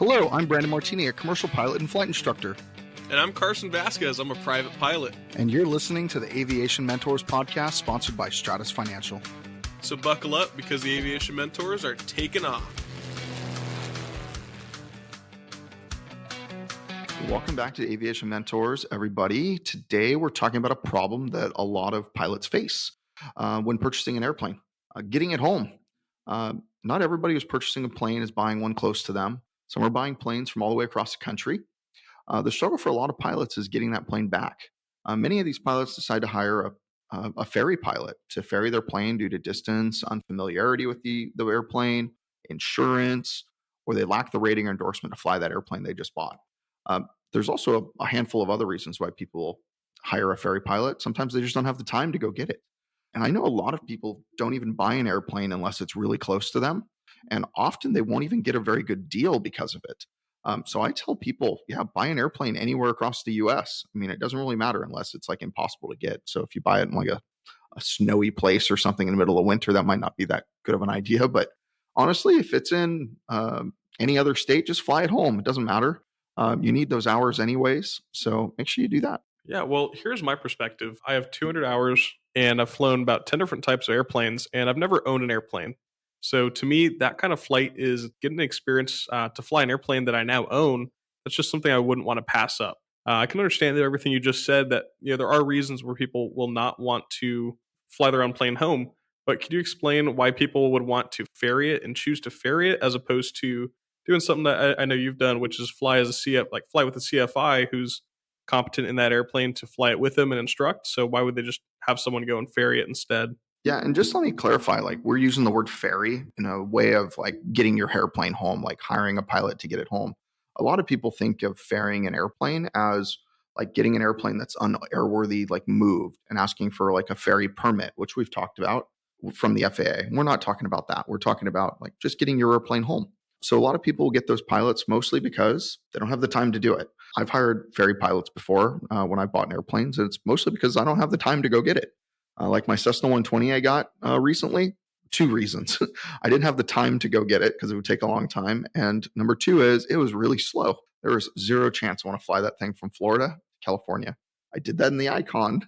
Hello, I'm Brandon Martini, a commercial pilot and flight instructor. And I'm Carson Vasquez. I'm a private pilot. And you're listening to the Aviation Mentors podcast sponsored by Stratus Financial. So buckle up because the Aviation Mentors are taking off. Welcome back to Aviation Mentors, everybody. Today we're talking about a problem that a lot of pilots face when purchasing an airplane, getting it home. Not everybody who's purchasing a plane is buying one close to them. Some are buying planes from all the way across the country. The struggle for a lot of pilots is getting that plane back. Many of these pilots decide to hire a ferry pilot to ferry their plane due to distance, unfamiliarity with the airplane, insurance, or they lack the rating or endorsement to fly that airplane they just bought. There's also a handful of other reasons why people hire a ferry pilot. Sometimes they just don't have the time to go get it. And I know a lot of people don't even buy an airplane unless it's really close to them. And often they won't even get a very good deal because of it. So I tell people, buy an airplane anywhere across the US. I mean, it doesn't really matter unless it's like impossible to get. So if you buy it in like a snowy place or something in the middle of winter, that might not be that good of an idea. But honestly, if it's in any other state, just fly it home. It doesn't matter. You need those hours anyways. So make sure you do that. Yeah, well, here's my perspective. I have 200 hours and I've flown about 10 different types of airplanes, and I've never owned an airplane. So to me, that kind of flight is getting an experience to fly an airplane that I now own. That's just something I wouldn't want to pass up. I can understand that everything you just said, that there are reasons where people will not want to fly their own plane home. But could you explain why people would want to ferry it and choose to ferry it as opposed to doing something that I know you've done, which is fly with a CFI who's competent in that airplane to fly it with them and instruct? So why would they just have someone go and ferry it instead? Yeah, and just let me clarify, we're using the word ferry in a way of getting your airplane home, like hiring a pilot to get it home. A lot of people think of ferrying an airplane as getting an airplane that's unairworthy, moved, and asking for a ferry permit, which we've talked about from the FAA. We're not talking about that. We're talking about just getting your airplane home. So a lot of people get those pilots mostly because they don't have the time to do it. I've hired ferry pilots before when I bought airplanes, and it's mostly because I don't have the time to go get it. Like my Cessna 120 I got recently, 2 reasons. I didn't have the time to go get it because it would take a long time. And number 2 is it was really slow. There was zero chance I want to fly that thing from Florida to California. I did that in the Icon,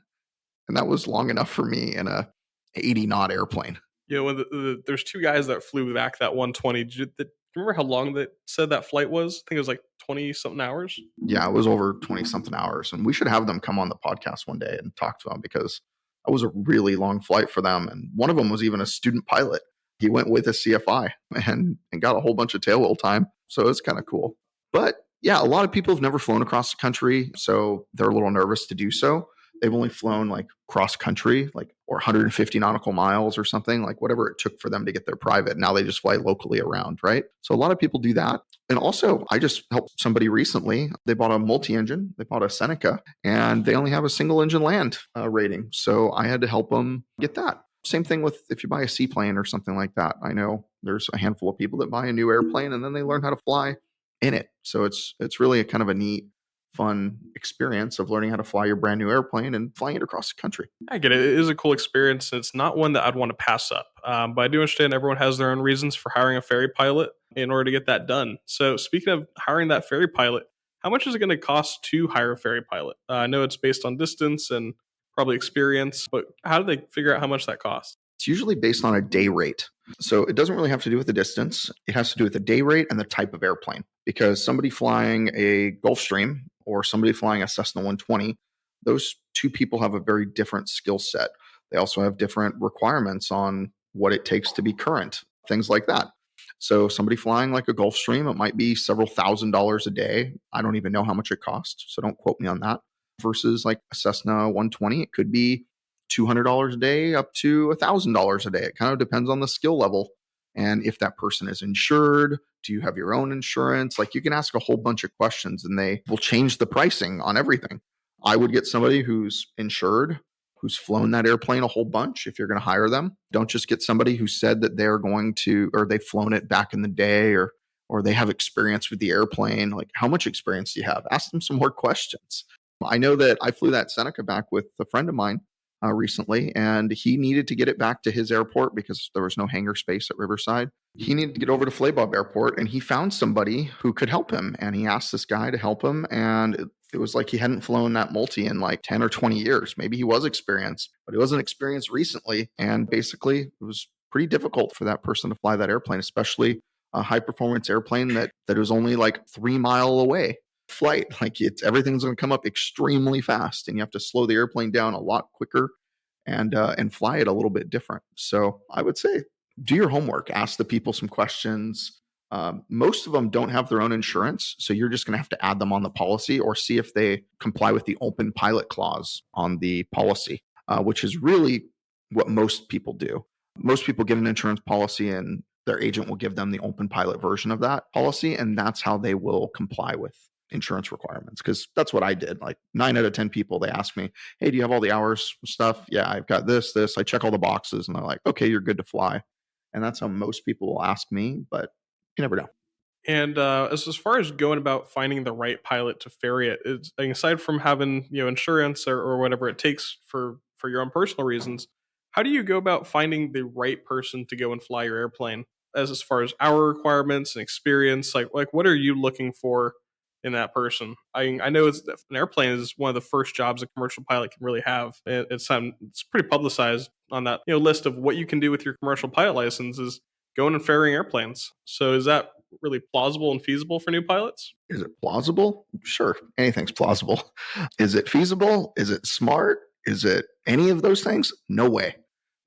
and that was long enough for me in a 80-knot airplane. There's 2 guys that flew back that 120. Do you remember how long that said that flight was? I think it was 20-something hours. Yeah, it was over 20-something hours. And we should have them come on the podcast one day and talk to them because it was a really long flight for them. And one of them was even a student pilot. He went with a CFI and got a whole bunch of tailwheel time. So it's kind of cool. But yeah, a lot of people have never flown across the country, so they're a little nervous to do so. They've only flown cross country, or 150 nautical miles or something, whatever it took for them to get their private. Now they just fly locally around, right? So a lot of people do that. And also, I just helped somebody recently. They bought a multi-engine. They bought a Seneca, and they only have a single engine land rating. So I had to help them get that. Same thing with if you buy a seaplane or something like that. I know there's a handful of people that buy a new airplane and then they learn how to fly in it. So it's really a kind of a neat, fun experience of learning how to fly your brand new airplane and flying it across the country. I get it. It is a cool experience. It's not one that I'd want to pass up. But I do understand everyone has their own reasons for hiring a ferry pilot in order to get that done. So speaking of hiring that ferry pilot, how much is it going to cost to hire a ferry pilot? I know it's based on distance and probably experience, but how do they figure out how much that costs? It's usually based on a day rate. So it doesn't really have to do with the distance. It has to do with the day rate and the type of airplane. Because somebody flying a Gulfstream or somebody flying a Cessna 120, those 2 people have a very different skill set. They also have different requirements on what it takes to be current, things like that. So somebody flying a Gulfstream, it might be several $1,000s a day. I don't even know how much it costs, so don't quote me on that. Versus a Cessna 120, it could be $200 a day up to $1,000 a day. It kind of depends on the skill level. And if that person is insured, do you have your own insurance? You can ask a whole bunch of questions and they will change the pricing on everything. I would get somebody who's insured, who's flown that airplane a whole bunch if you're going to hire them. Don't just get somebody who said that they're going to, or they've flown it back in the day, or they have experience with the airplane. How much experience do you have? Ask them some more questions. I know that I flew that Seneca back with a friend of mine. recently, and he needed to get it back to his airport because there was no hangar space at Riverside. He needed to get over to Flaybob Airport, and he found somebody who could help him. And he asked this guy to help him, and it was like he hadn't flown that multi in like 10 or 20 years. Maybe he was experienced, but he wasn't experienced recently. And basically, it was pretty difficult for that person to fly that airplane, especially a high performance airplane that was only like 3 mile away flight. Like everything's going to come up extremely fast, and you have to slow the airplane down a lot quicker and fly it a little bit different. So I would say do your homework, ask the people some questions. Most of them don't have their own insurance, so you're just going to have to add them on the policy or see if they comply with the open pilot clause on the policy, which is really what most people do. Most people get an insurance policy and their agent will give them the open pilot version of that policy, and that's how they will comply with insurance requirements. Because that's what I did. Like 9 out of 10 people, they ask me, hey, do you have all the hours stuff? Yeah, I've got this. I check all the boxes, and they're like, okay, you're good to fly. And that's how most people will ask me, but you never know. And as far as going about finding the right pilot to ferry it, it's, aside from having insurance or whatever it takes for your own personal reasons, how do you go about finding the right person to go and fly your airplane? As far as hour requirements and experience, like what are you looking for in that person? I know an airplane is one of the first jobs a commercial pilot can really have. It's pretty publicized on that list of what you can do with your commercial pilot license is going and ferrying airplanes. So is that really plausible and feasible for new pilots? Is it plausible? Sure. Anything's plausible. Is it feasible? Is it smart? Is it any of those things? No way.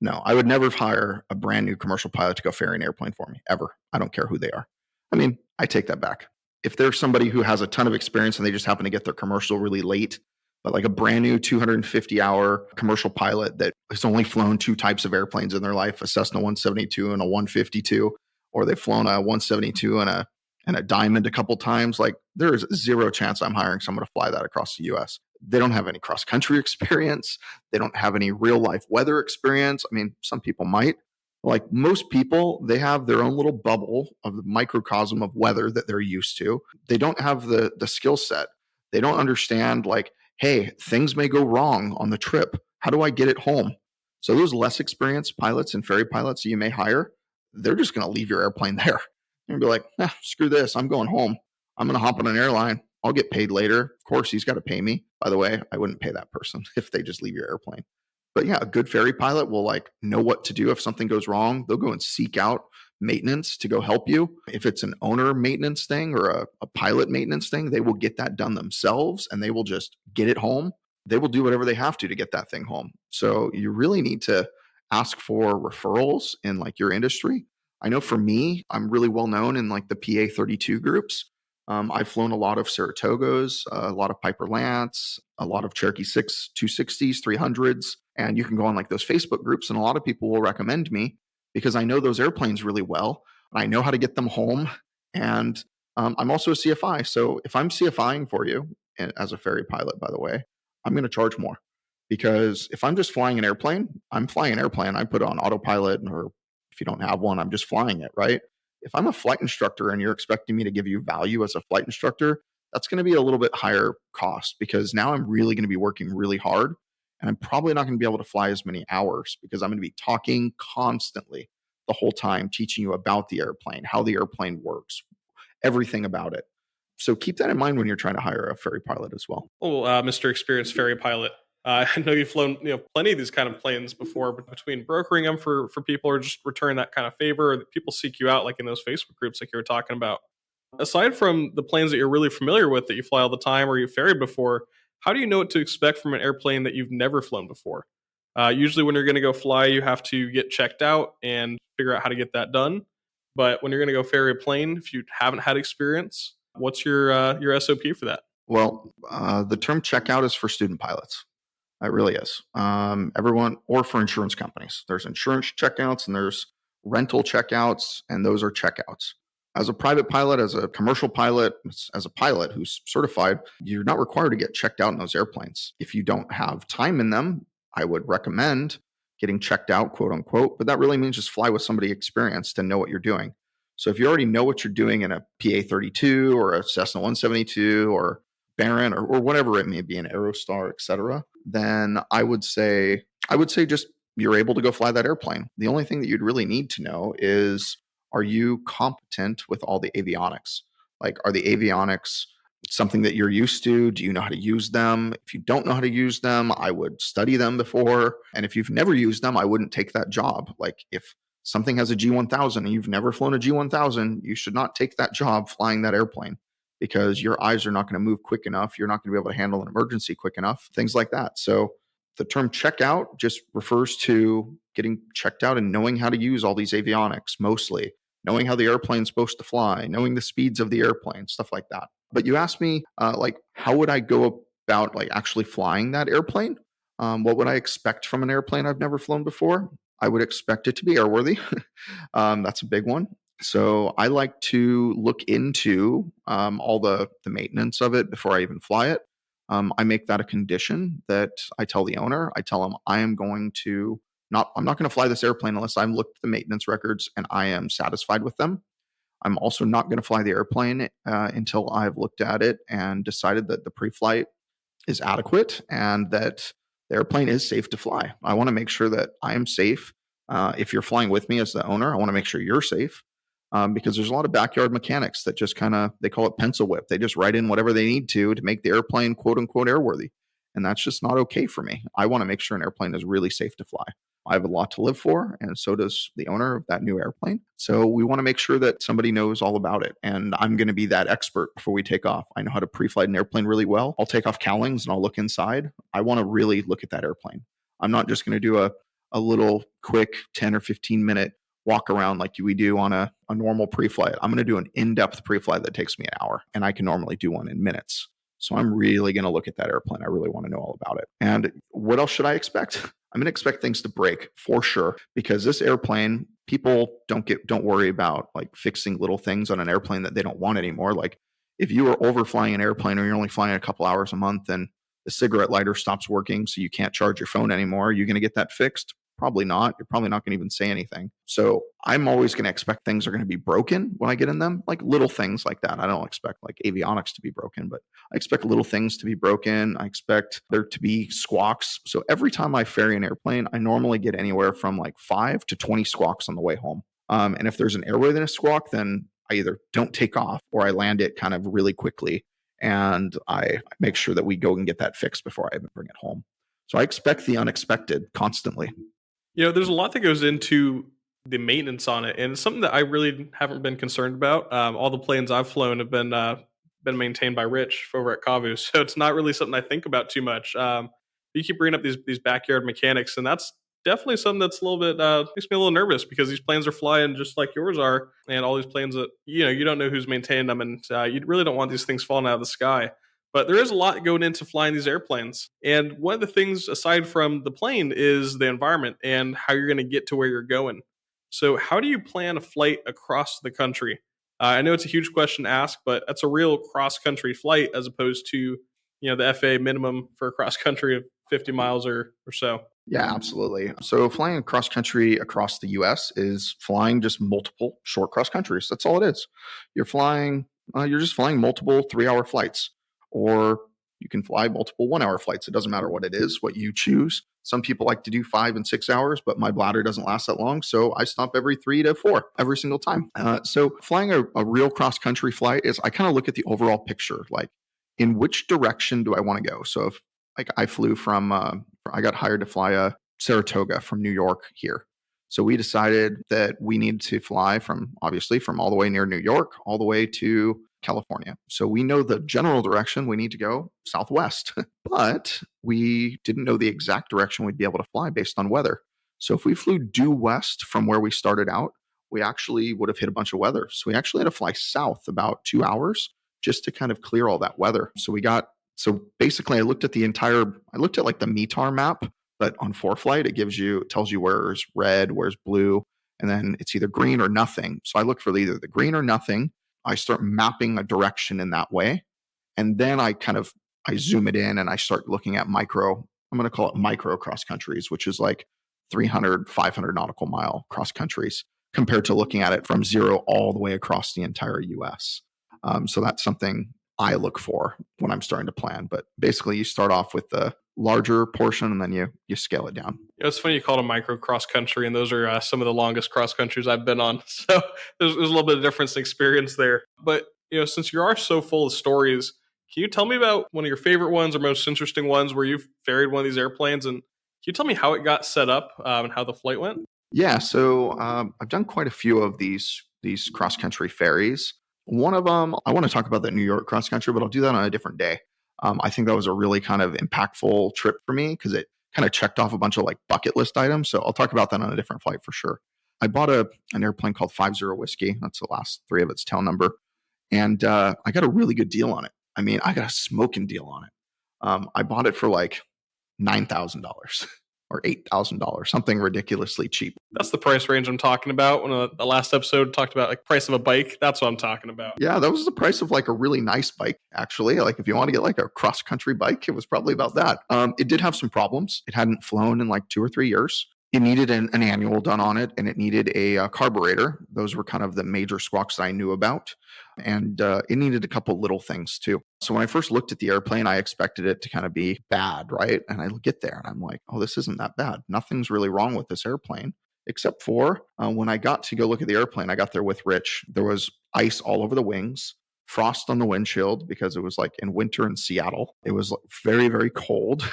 No, I would never hire a brand new commercial pilot to go ferry an airplane for me, ever. I don't care who they are. I mean, I take that back. If there's somebody who has a ton of experience and they just happen to get their commercial really late, but like a brand new 250-hour commercial pilot that has only flown two types of airplanes in their life, a Cessna 172 and a 152, or they've flown a 172 and a Diamond a couple times, like there is zero chance I'm hiring someone to fly that across the US. They don't have any cross country experience. They don't have any real life weather experience. I mean, some people might. Like most people, they have their own little bubble of the microcosm of weather that they're used to. They don't have the skill set. They don't understand like, hey, things may go wrong on the trip. How do I get it home? So those less experienced pilots and ferry pilots that you may hire, they're just going to leave your airplane there and be like, screw this. I'm going home. I'm going to hop on an airline. I'll get paid later. Of course, he's got to pay me. By the way, I wouldn't pay that person if they just leave your airplane. But yeah, a good ferry pilot will like know what to do if something goes wrong. They'll go and seek out maintenance to go help you. If it's an owner maintenance thing or a pilot maintenance thing, they will get that done themselves and they will just get it home. They will do whatever they have to get that thing home. So you really need to ask for referrals in like your industry. I know for me, I'm really well known in like the PA 32 groups. I've flown a lot of Saratogos, a lot of Piper Lance, a lot of Cherokee 6 260s, 300s. And you can go on like those Facebook groups, and a lot of people will recommend me because I know those airplanes really well. And I know how to get them home. And I'm also a CFI. So if I'm CFIing for you as a ferry pilot, by the way, I'm going to charge more because if I'm just flying an airplane, I'm flying an airplane. I put it on autopilot, or if you don't have one, I'm just flying it, right? If I'm a flight instructor and you're expecting me to give you value as a flight instructor, that's going to be a little bit higher cost because now I'm really going to be working really hard and I'm probably not going to be able to fly as many hours because I'm going to be talking constantly the whole time, teaching you about the airplane, how the airplane works, everything about it. So keep that in mind when you're trying to hire a ferry pilot as well. Well, Mr. Experienced Ferry Pilot, I know you've flown plenty of these kind of planes before, but between brokering them for people or just return that kind of favor, that people seek you out like in those Facebook groups like you were talking about. Aside from the planes that you're really familiar with that you fly all the time or you ferried before, how do you know what to expect from an airplane that you've never flown before? Usually when you're going to go fly, you have to get checked out and figure out how to get that done. But when you're going to go ferry a plane, if you haven't had experience, what's your SOP for that? Well, the term checkout is for student pilots. It really is. Everyone, or for insurance companies. There's insurance checkouts and there's rental checkouts, and those are checkouts. As a private pilot, as a commercial pilot, as a pilot who's certified, you're not required to get checked out in those airplanes. If you don't have time in them, I would recommend getting checked out, quote unquote. But that really means just fly with somebody experienced and know what you're doing. So if you already know what you're doing in a PA 32 or a Cessna 172 or Baron or whatever it may be, an Aerostar, et cetera, then I would say I would say just you're able to go fly that airplane. The only thing that you'd really need to know is, are you competent with all the avionics? Like, are the avionics something that you're used to? Do you know how to use them? If you don't know how to use them, I would study them before. And if you've never used them, I wouldn't take that job. Like, if something has a G1000 and you've never flown a G1000, you should not take that job flying that airplane, because your eyes are not going to move quick enough. You're not going to be able to handle an emergency quick enough, things like that. So the term checkout just refers to getting checked out and knowing how to use all these avionics, mostly knowing how the airplane's supposed to fly, knowing the speeds of the airplane, stuff like that. But you asked me, like, how would I go about like actually flying that airplane? What would I expect from an airplane I've never flown before? I would expect it to be airworthy. That's a big one. So I like to look into all the maintenance of it before I even fly it. I make that a condition that I tell the owner. I tell him I am going to I'm not going to fly this airplane unless I've looked at the maintenance records and I am satisfied with them. I'm also not going to fly the airplane until I've looked at it and decided that the pre-flight is adequate and that the airplane is safe to fly. I want to make sure that I am safe. If you're flying with me as the owner, I want to make sure you're safe, because there's a lot of backyard mechanics that just they call it pencil whip. They just write in whatever they need to make the airplane quote unquote airworthy. And that's just not okay for me. I want to make sure an airplane is really safe to fly. I have a lot to live for, and so does the owner of that new airplane. So we want to make sure that somebody knows all about it. And I'm going to be that expert before we take off. I know how to pre-flight an airplane really well. I'll take off cowlings and I'll look inside. I want to really look at that airplane. I'm not just going to do a little quick 10 or 15 minute walk around like we do on a normal pre-flight. I'm going to do an in-depth pre-flight that takes me an hour, and I can normally do one in minutes. So I'm really going to look at that airplane. I really want to know all about it. And what else should I expect? I'm going to expect things to break for sure, because this airplane, people don't worry about like fixing little things on an airplane that they don't want anymore. Like, if you are overflying an airplane or you're only flying a couple hours a month and the cigarette lighter stops working so you can't charge your phone anymore, are you going to get that fixed? Probably not. You're probably not going to even say anything. So I'm always going to expect things are going to be broken when I get in them, like little things like that. I don't expect like avionics to be broken, but I expect little things to be broken. I expect there to be squawks. So every time I ferry an airplane, I normally get anywhere from like 5 to 20 squawks on the way home. And if there's an airworthiness squawk, then I either don't take off or I land it kind of really quickly. And I make sure that we go and get that fixed before I even bring it home. So I expect the unexpected constantly. There's a lot that goes into the maintenance on it, and it's something that I really haven't been concerned about. All the planes I've flown have been maintained by Rich over at Kavu, so it's not really something I think about too much. You keep bringing up these backyard mechanics, and that's definitely something that's a little bit makes me a little nervous, because these planes are flying just like yours are, and all these planes that you don't know who's maintaining them, and you really don't want these things falling out of the sky. But there is a lot going into flying these airplanes. And one of the things, aside from the plane, is the environment and how you're going to get to where you're going. So, how do you plan a flight across the country? I know it's a huge question to ask, but that's a real cross country flight as opposed to, the FAA minimum for a cross country of 50 miles or so. Yeah, absolutely. So flying across country across the US is flying just multiple short cross countries. That's all it is. You're just flying multiple 3-hour flights, or you can fly multiple 1-hour flights. It doesn't matter what it is, what you choose. Some people like to do 5 and 6 hours, but my bladder doesn't last that long. So I stop every 3 to 4 every single time. So flying a real cross country flight is, I kind of look at the overall picture, like, in which direction do I want to go? So if like I flew from, I got hired to fly a Saratoga from New York here. So we decided that we needed to fly from all the way near New York, all the way to California. So we know the general direction we need to go southwest, but we didn't know the exact direction we'd be able to fly based on weather. So if we flew due west from where we started out, we actually would have hit a bunch of weather. So we actually had to fly south about 2 hours just to kind of clear all that weather. So basically I looked at like the METAR map, but on ForeFlight, it tells you where's red, where's blue, and then it's either green or nothing. So I look for either the green or nothing. I start mapping a direction in that way. And then I zoom it in and I start looking at I'm going to call it micro cross countries, which is like 300, 500 nautical mile cross countries, compared to looking at it from zero all the way across the entire US. So that's something I look for when I'm starting to plan. But basically, you start off with the larger portion, and then you scale it down. It's funny you call it a micro cross country, and those are some of the longest cross countries I've been on. So there's a little bit of difference in experience there. But since you are so full of stories, can you tell me about one of your favorite ones or most interesting ones where you've ferried one of these airplanes? And can you tell me how it got set up and how the flight went? Yeah, so I've done quite a few of these cross country ferries. One of them, I want to talk about the New York cross country, but I'll do that on a different day. I think that was a really kind of impactful trip for me because it kind of checked off a bunch of like bucket list items. So I'll talk about that on a different flight for sure. I bought an airplane called 50 Whiskey. That's the last three of its tail number. And I got a really good deal on it. I mean, I got a smoking deal on it. I bought it for like $9,000 or $8,000, something ridiculously cheap. That's the price range I'm talking about. When the last episode talked about like price of a bike, that's what I'm talking about. Yeah, that was the price of like a really nice bike, actually. Like if you want to get like a cross country bike, it was probably about that. It did have some problems. It hadn't flown in like 2 or 3 years. It needed an annual done on it, and it needed a carburetor. Those were kind of the major squawks that I knew about. And it needed a couple little things too. So when I first looked at the airplane, I expected it to kind of be bad, right? And I get there and I'm like, oh, this isn't that bad. Nothing's really wrong with this airplane, except for when I got to go look at the airplane, I got there with Rich. There was ice all over the wings, frost on the windshield because it was like in winter in Seattle. It was like very, very cold.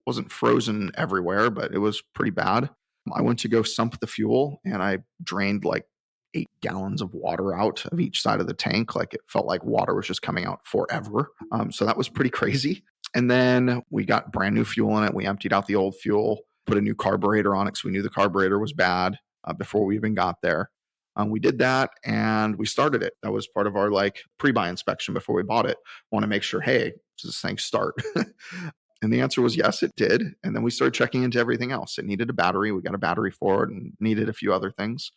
Wasn't frozen everywhere, but it was pretty bad. I went to go sump the fuel and I drained like 8 gallons of water out of each side of the tank. Like it felt like water was just coming out forever. So that was pretty crazy. And then we got brand new fuel in it. We emptied out the old fuel, put a new carburetor on it because we knew the carburetor was bad before we even got there. We did that and we started it. That was part of our like pre-buy inspection before we bought it. Want to make sure, hey, does this thing start? And the answer was yes, it did. And then we started checking into everything else. It needed a battery. We got a battery for it and needed a few other things.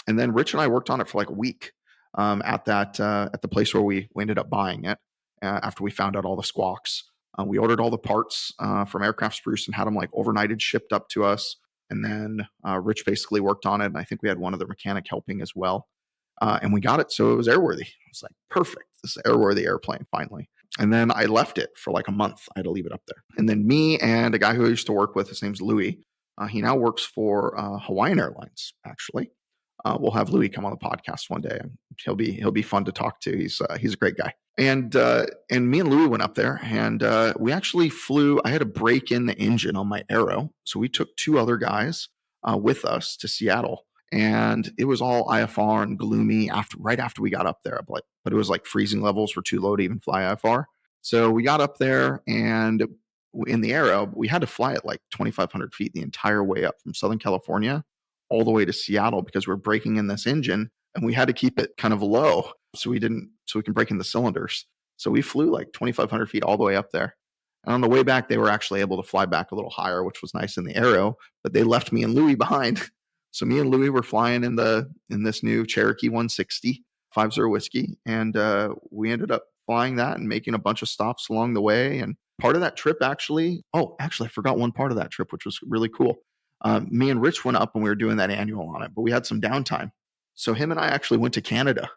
And then Rich and I worked on it for like a week at the place where we ended up buying it after we found out all the squawks. We ordered all the parts from Aircraft Spruce and had them like overnighted, shipped up to us. And then Rich basically worked on it. And I think we had one other mechanic helping as well. And we got it so it was airworthy. I was like, perfect. This is airworthy airplane finally. And then I left it for like a month. I had to leave it up there. And then me and a guy who I used to work with, his name's Louis. He now works for Hawaiian Airlines, actually. We'll have Louis come on the podcast one day. He'll be fun to talk to. He's a great guy. And me and Louis went up there and we actually flew. I had to break in the engine on my Aero. So we took 2 other guys with us to Seattle. And it was all IFR and gloomy right after we got up there. But it was like freezing levels were too low to even fly IFR. So we got up there and in the Aero, we had to fly at like 2,500 feet the entire way up from Southern California all the way to Seattle because we're breaking in this engine and we had to keep it kind of low so we can break in the cylinders. So we flew like 2,500 feet all the way up there. And on the way back, they were actually able to fly back a little higher, which was nice in the Aero, but they left me and Louis behind. So me and Louis were flying in this new Cherokee 160 50 Whiskey, and we ended up flying that and making a bunch of stops along the way. And part of that trip actually, I forgot one part of that trip, which was really cool. Me and Rich went up and we were doing that annual on it, but we had some downtime. So him and I actually went to Canada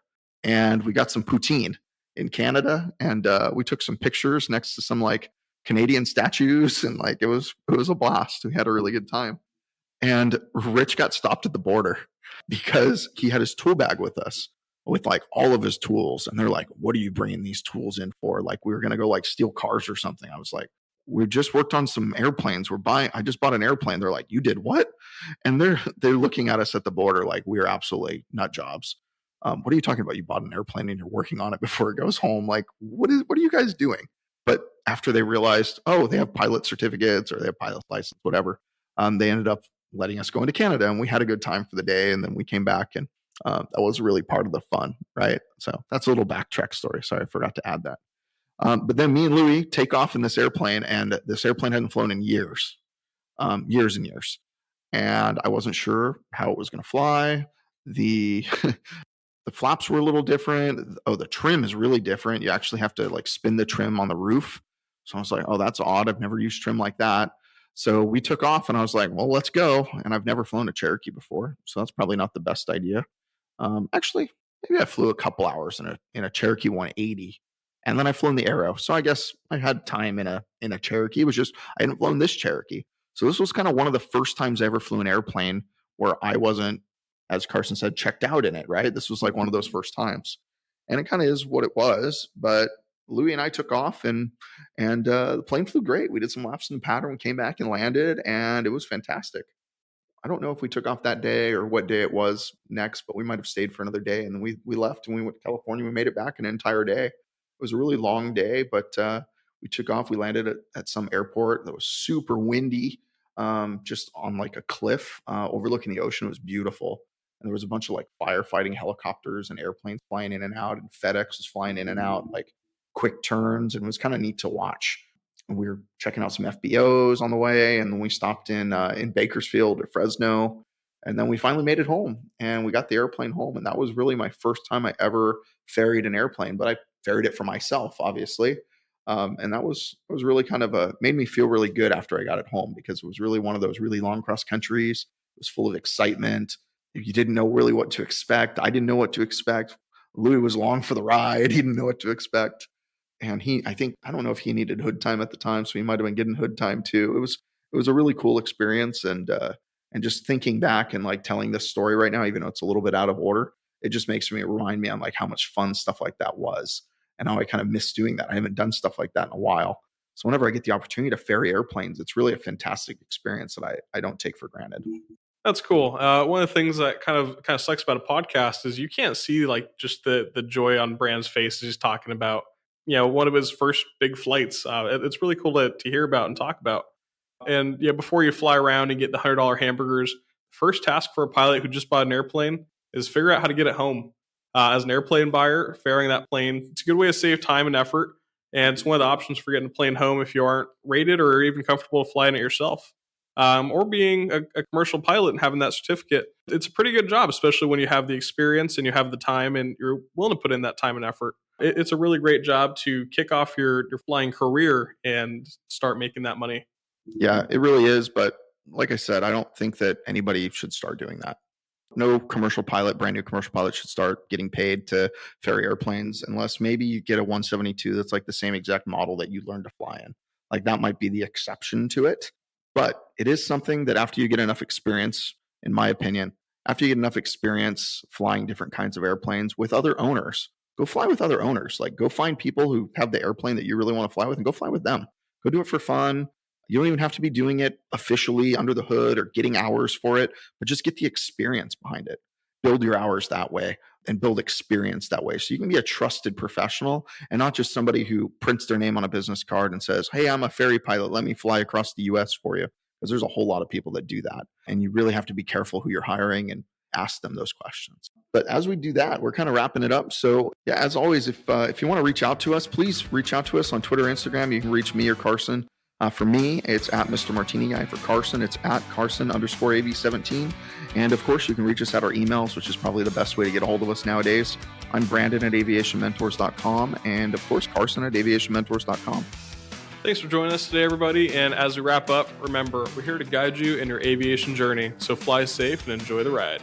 and we got some poutine in Canada, and we took some pictures next to some like Canadian statues, and like it was a blast. We had a really good time. And Rich got stopped at the border because he had his tool bag with us with like all of his tools. And they're like, what are you bringing these tools in for? Like we were going to go like steal cars or something. I was like, we just worked on some airplanes. I just bought an airplane. They're like, you did what? And they're looking at us at the border like we're absolutely nut jobs. What are you talking about? You bought an airplane and you're working on it before it goes home. Like, what are you guys doing? But after they realized, they have pilot certificates or they have pilot license, whatever, they ended up letting us go into Canada, and we had a good time for the day. And then we came back, and that was really part of the fun, right? So that's a little backtrack story. Sorry, I forgot to add that. But then me and Louis take off in this airplane, and this airplane hadn't flown in years and years. And I wasn't sure how it was going to fly. The the flaps were a little different. Oh, the trim is really different. You actually have to like spin the trim on the roof. So I was like, oh, that's odd. I've never used trim like that. So we took off and I was like, well, let's go. And I've never flown a Cherokee before, so that's probably not the best idea. Actually, maybe I flew a couple hours in a Cherokee 180, And then I flew in the Arrow. So I guess I had time in a Cherokee. It was just I hadn't flown this Cherokee. So this was kind of one of the first times I ever flew an airplane where I wasn't, as Carson said, checked out in it, right? This was like one of those first times. And it kind of is what it was. But Louis and I took off, and the plane flew great. We did some laps in the pattern, came back and landed, and it was fantastic. I don't know if we took off that day or what day it was next, but we might have stayed for another day. And then we left and we went to California. We made it back an entire day. It was a really long day, but we took off. We landed at some airport that was super windy, just on like a cliff overlooking the ocean. It was beautiful. And there was a bunch of like firefighting helicopters and airplanes flying in and out, and FedEx was flying in and out, like quick turns, and it was kind of neat to watch. And we were checking out some FBOs on the way, and then we stopped in Bakersfield or Fresno, and then we finally made it home, and we got the airplane home, and that was really my first time I ever ferried an airplane, but I ferried it for myself, obviously, and that was really kind of made me feel really good after I got it home, because it was really one of those really long cross countries. It was full of excitement. You didn't know really what to expect. I didn't know what to expect. Louis was along for the ride. He didn't know what to expect. And I don't know if he needed hood time at the time, so he might have been getting hood time too. It was a really cool experience, and just thinking back and like telling this story right now, even though it's a little bit out of order, it just makes me remind me on like how much fun stuff like that was, and how I kind of miss doing that. I haven't done stuff like that in a while. So whenever I get the opportunity to ferry airplanes, it's really a fantastic experience that I don't take for granted. That's cool. One of the things that kind of sucks about a podcast is you can't see like just the joy on Brand's face as he's talking about one of his first big flights. It's really cool to hear about and talk about. And before you fly around and get the $100 hamburgers, first task for a pilot who just bought an airplane is figure out how to get it home. As an airplane buyer, ferrying that plane, it's a good way to save time and effort. And it's one of the options for getting a plane home if you aren't rated or even comfortable flying it yourself. Or being a commercial pilot and having that certificate. It's a pretty good job, especially when you have the experience and you have the time and you're willing to put in that time and effort. It's a really great job to kick off your flying career and start making that money. Yeah, it really is. But like I said, I don't think that anybody should start doing that. No brand new commercial pilot should start getting paid to ferry airplanes unless maybe you get a 172 that's like the same exact model that you learned to fly in. Like that might be the exception to it. But it is something that after you get enough experience, in my opinion, after you get enough experience flying different kinds of airplanes with other owners, go fly with other owners. Like go find people who have the airplane that you really want to fly with and go fly with them. Go do it for fun. You don't even have to be doing it officially under the hood or getting hours for it, but just get the experience behind it. Build your hours that way and build experience that way. So you can be a trusted professional and not just somebody who prints their name on a business card and says, hey, I'm a ferry pilot. Let me fly across the US for you. Because there's a whole lot of people that do that. And you really have to be careful who you're hiring and ask them those questions. But as we do that, we're kind of wrapping it up. So yeah, as always, if you want to reach out to us, please reach out to us on Twitter, Instagram. You can reach me or Carson. For me, it's at Mr. Martini Guy. For Carson, it's at Carson_AV17. And of course, you can reach us at our emails, which is probably the best way to get a hold of us nowadays. I'm Brandon at aviationmentors.com. And of course, Carson at aviationmentors.com. Thanks for joining us today, everybody. And as we wrap up, remember, we're here to guide you in your aviation journey. So fly safe and enjoy the ride.